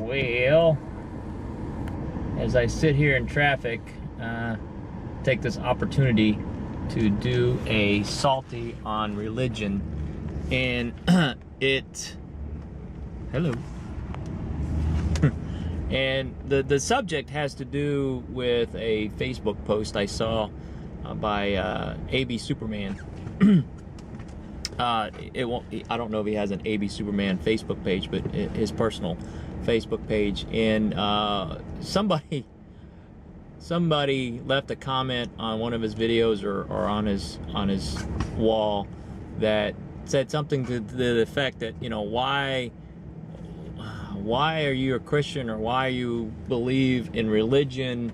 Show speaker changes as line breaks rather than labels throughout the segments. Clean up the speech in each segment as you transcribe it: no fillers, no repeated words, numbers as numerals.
Well, as I sit here in traffic, take this opportunity to do a salty on religion, and hello. And the subject has to do with a Facebook post I saw by AB Superman. I don't know if he has an AB Superman Facebook page, but his personal Facebook page, and somebody left a comment on one of his videos or on his wall that said something to the effect that, you know, why are you a Christian, or why you believe in religion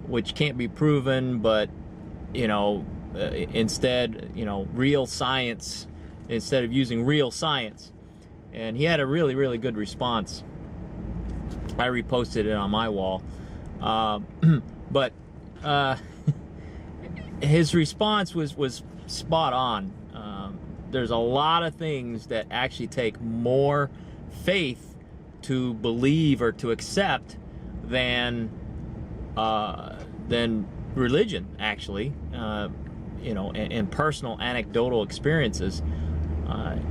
which can't be proven, but instead, real science, instead of using real science. And he had a really good response. I reposted it on my wall, but his response was spot on. There's a lot of things that actually take more faith to believe or to accept than religion, actually. And personal anecdotal experiences,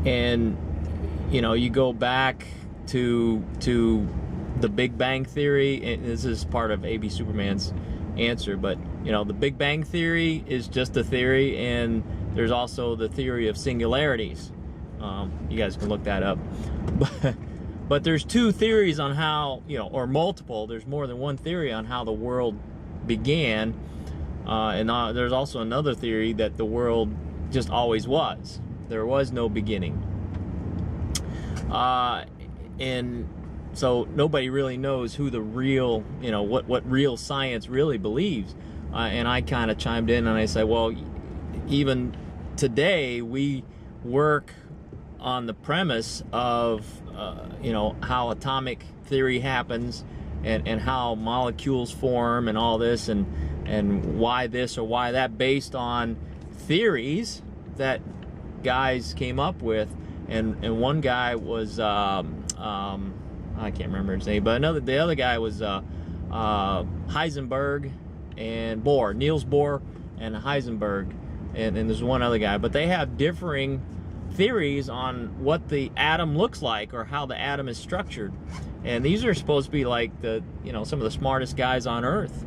and you go back to the Big Bang Theory, and this is part of AB Superman's answer, but the Big Bang Theory is just a theory, and there's also the theory of singularities. You guys can look that up, but there's two theories on how, or multiple, there's more than one theory on how the world began. And there's also another theory that the world just always was. There was no beginning. And so nobody really knows who the real, what real science really believes. And I kind of chimed in and I said, well, even today we work on the premise of, how atomic theory happens, and how molecules form and all this, and why this or why that, based on theories that guys came up with. And one guy was I can't remember his name, but the other guy was Heisenberg and Bohr, Niels Bohr and Heisenberg, and there's one other guy, but they have differing theories on what the atom looks like, or how the atom is structured. And these are supposed to be like some of the smartest guys on earth,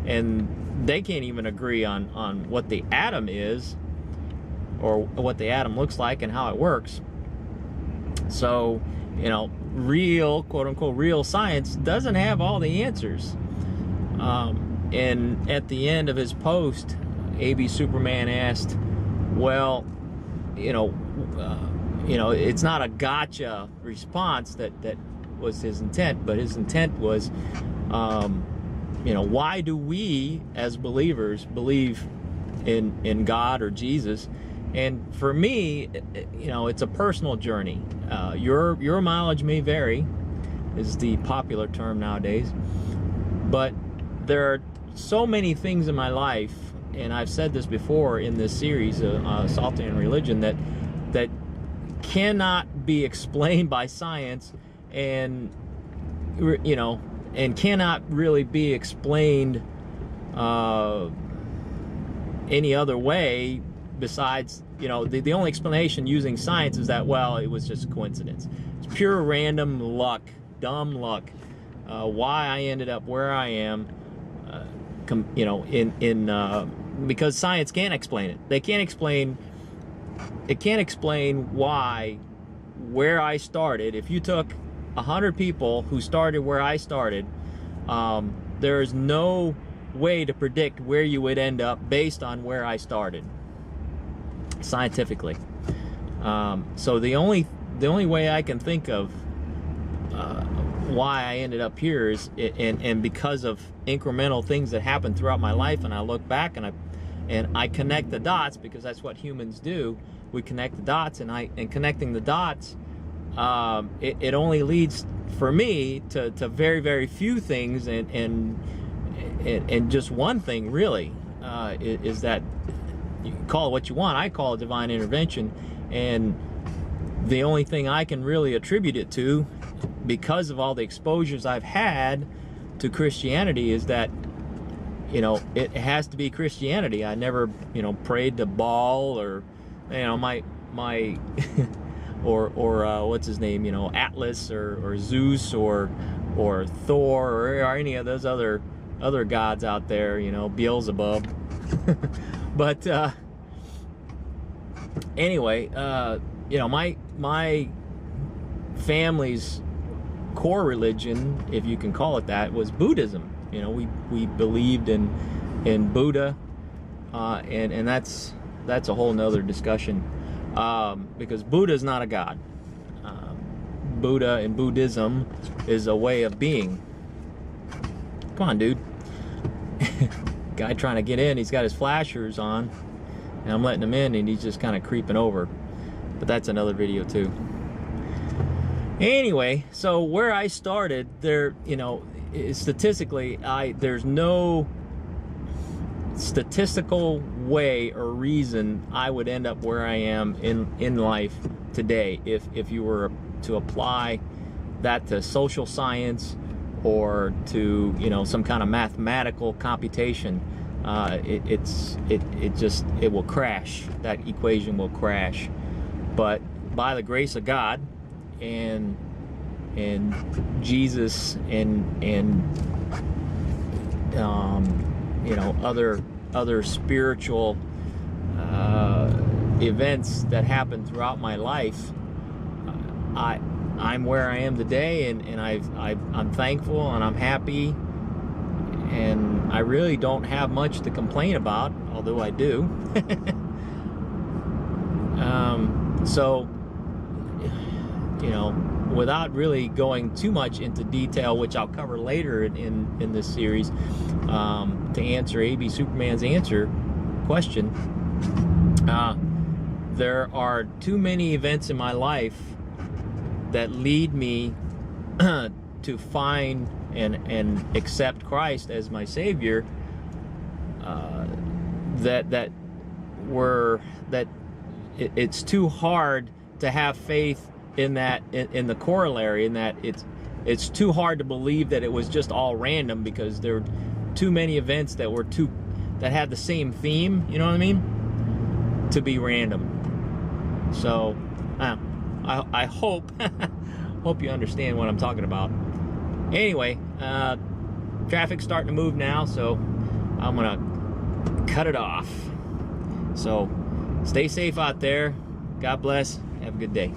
and they can't even agree on what the atom is, or what the atom looks like and how it works. So, real, quote unquote, real science doesn't have all the answers. And at the end of his post, AB Superman asked, well, it's not a gotcha response that was his intent, but his intent was, why do we as believers believe in God or Jesus? And for me, it's a personal journey. Your mileage may vary, is the popular term nowadays, but there are so many things in my life, and I've said this before in this series, Salty on Religion, that cannot be explained by science, and and cannot really be explained any other way besides, the only explanation using science is that, well, it was just coincidence. It's pure random luck, dumb luck. Why I ended up where I am, because science can't explain it. It can't explain why, where I started. If you took 100 people who started where I started, there is no way to predict where you would end up based on where I started, scientifically. So the only way I can think of why I ended up here is, and because of incremental things that happened throughout my life, and I look back and I connect the dots, because that's what humans do. We connect the dots, and connecting the dots, it only leads for me to very, very few things, and just one thing really, is that, you can call it what you want. I call it divine intervention, and the only thing I can really attribute it to because of all the exposures I've had to Christianity, is that, you know, it has to be Christianity. I never, you know, prayed to Baal or, you know, my or what's his name, you know, Atlas or Zeus or Thor or any of those other gods out there, you know, Beelzebub. But anyway, you know, my family's core religion, if you can call it that, was Buddhism. You know, we believed in Buddha, and that's a whole nother discussion, because Buddha is not a god. Buddha and Buddhism is a way of being. Come on, dude. Guy trying to get in, he's got his flashers on, and I'm letting him in, and he's just kind of creeping over. But that's another video too. Anyway, so where I started there, you know, statistically, there's no statistical way or reason I would end up where I am in life today if you were to apply that to social science or to, you know, some kind of mathematical computation. It will crash. That equation will crash. But by the grace of God and Jesus and you know, other spiritual events that happened throughout my life, I'm where I am today, and I'm thankful and I'm happy, and I really don't have much to complain about, although I do. So, you know, without really going too much into detail, which I'll cover later in this series, to answer AB Superman's question, there are too many events in my life that lead me to find and accept Christ as my Savior, it's too hard to have faith in that, in the corollary, in that it's too hard to believe that it was just all random, because there were too many events that had the same theme, you know what I mean, to be random. So I hope hope you understand what I'm talking about. Anyway, traffic's starting to move now, so I'm gonna cut it off. So stay safe out there. God bless. Have a good day.